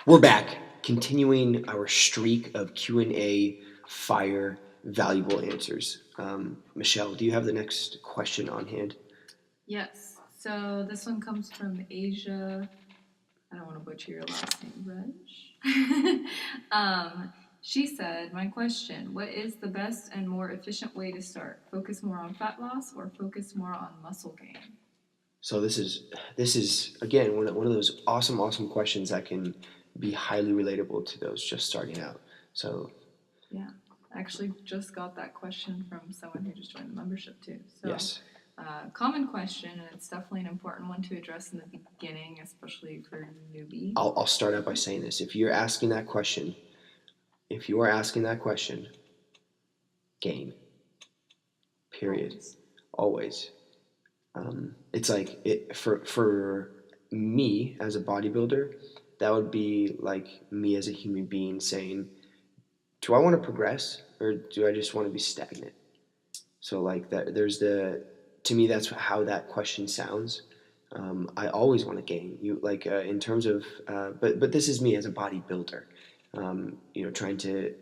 We're back, continuing our streak of Q&A fire valuable answers. Michelle, do you have the next question on hand? Yes. So this one comes from Asia. I don't want to butcher your last name, Reg. She said, "My question: what is the best and more efficient way to start? Focus more on fat loss or focus more on muscle gain?" So this is again one of those awesome questions that can be highly relatable to those just starting out. So Yeah, I actually just got that question from someone who just joined the membership too. So, yes, common question, and it's definitely an important one to address in the beginning, especially for newbie. I'll start out by saying this: if you are asking that question, gain. Period. Always. It's like for me as a bodybuilder, that would be like me as a human being saying, do I want to progress or do I just want to be stagnant? So like that, to me that's how that question sounds. I always want to gain. You like in terms of, but this is me as a bodybuilder. Trying to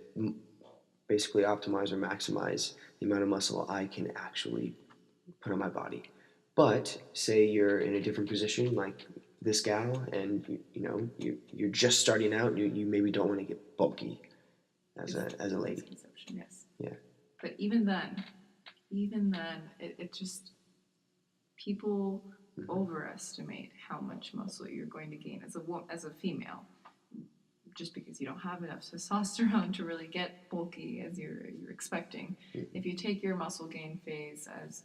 basically optimize or maximize the amount of muscle I can actually put on my body. But say you're in a different position, like this gal, and you're just starting out, and you maybe don't want to get bulky as a lady. Misconception, yes. Yeah. But even then, it just people overestimate how much muscle you're going to gain as a female, just because you don't have enough testosterone to really get bulky as you're expecting. If you take your muscle gain phase as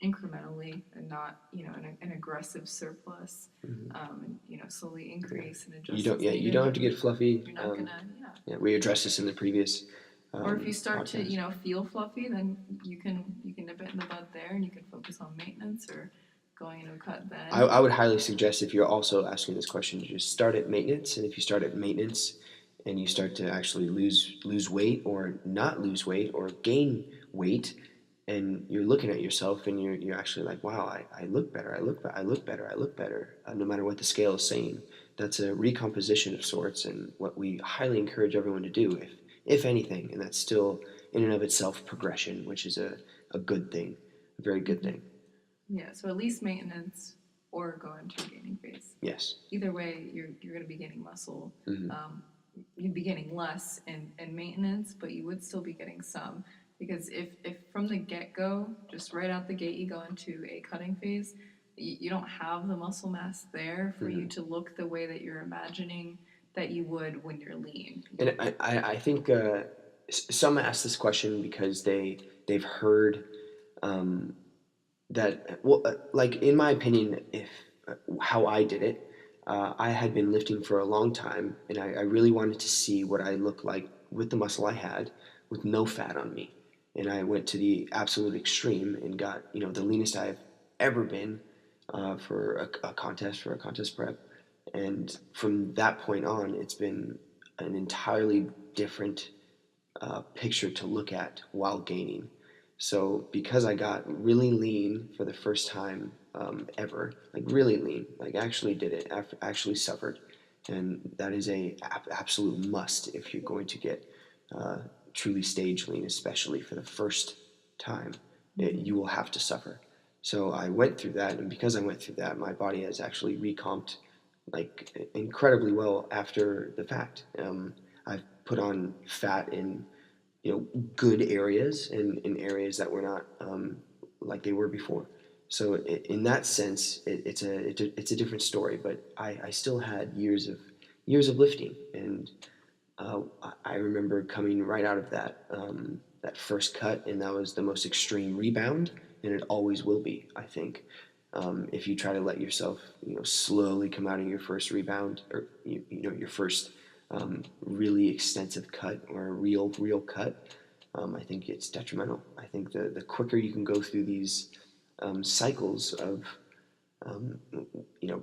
incrementally and not an aggressive surplus, and slowly increase and adjust. You don't have to get fluffy. You're not gonna we addressed this in the previous. Or if you start podcast. to feel fluffy, then you can nip it in the bud there, and you can focus on maintenance or going into a cut then. I would highly suggest, if you're also asking this question, you just start at maintenance, and if you start at maintenance and you start to actually lose weight or not lose weight or gain weight, and you're looking at yourself and you're actually like, wow, I look better, I look better, no matter what the scale is saying. That's a recomposition of sorts, and what we highly encourage everyone to do, if anything, and that's still in and of itself progression, which is a good thing, a very good thing. Yeah, so at least maintenance or go into a gaining phase. Yes. Either way, you're going to be gaining muscle. You'd be getting less in maintenance, but you would still be getting some. Because if from the get-go, just right out the gate, you go into a cutting phase, you don't have the muscle mass there for you to look the way that you're imagining that you would when you're lean. And I think some ask this question because they've heard that, like in my opinion, if how I did it, I had been lifting for a long time, and I really wanted to see what I looked like with the muscle I had, with no fat on me. And I went to the absolute extreme and got the leanest I've ever been for a contest prep. And from that point on, it's been an entirely different picture to look at while gaining. So because I got really lean for the first time ever, like really lean, like actually did it, actually suffered, and that is a absolute must if you're going to get truly stage lean, especially for the first time. You will have to suffer. So I went through that, and because I went through that, my body has actually recomped like incredibly well after the fact. I've put on fat in good areas and in areas that were not like they were before. So in that sense, it's a different story. But I still had years of lifting, and I remember coming right out of that first cut, and that was the most extreme rebound, and it always will be. I think if you try to let yourself slowly come out of your first rebound or your first really extensive cut or a real cut, I think it's detrimental. I think the quicker you can go through these cycles of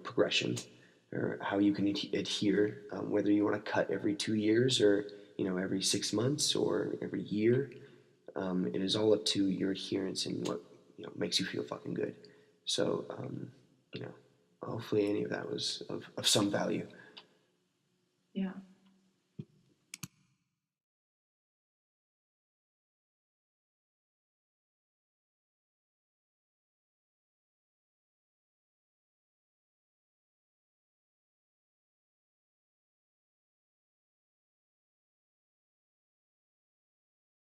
progression, or how you can adhere, whether you want to cut every 2 years or every 6 months or every year, it is all up to your adherence and what makes you feel fucking good. So hopefully any of that was of some value. Yeah.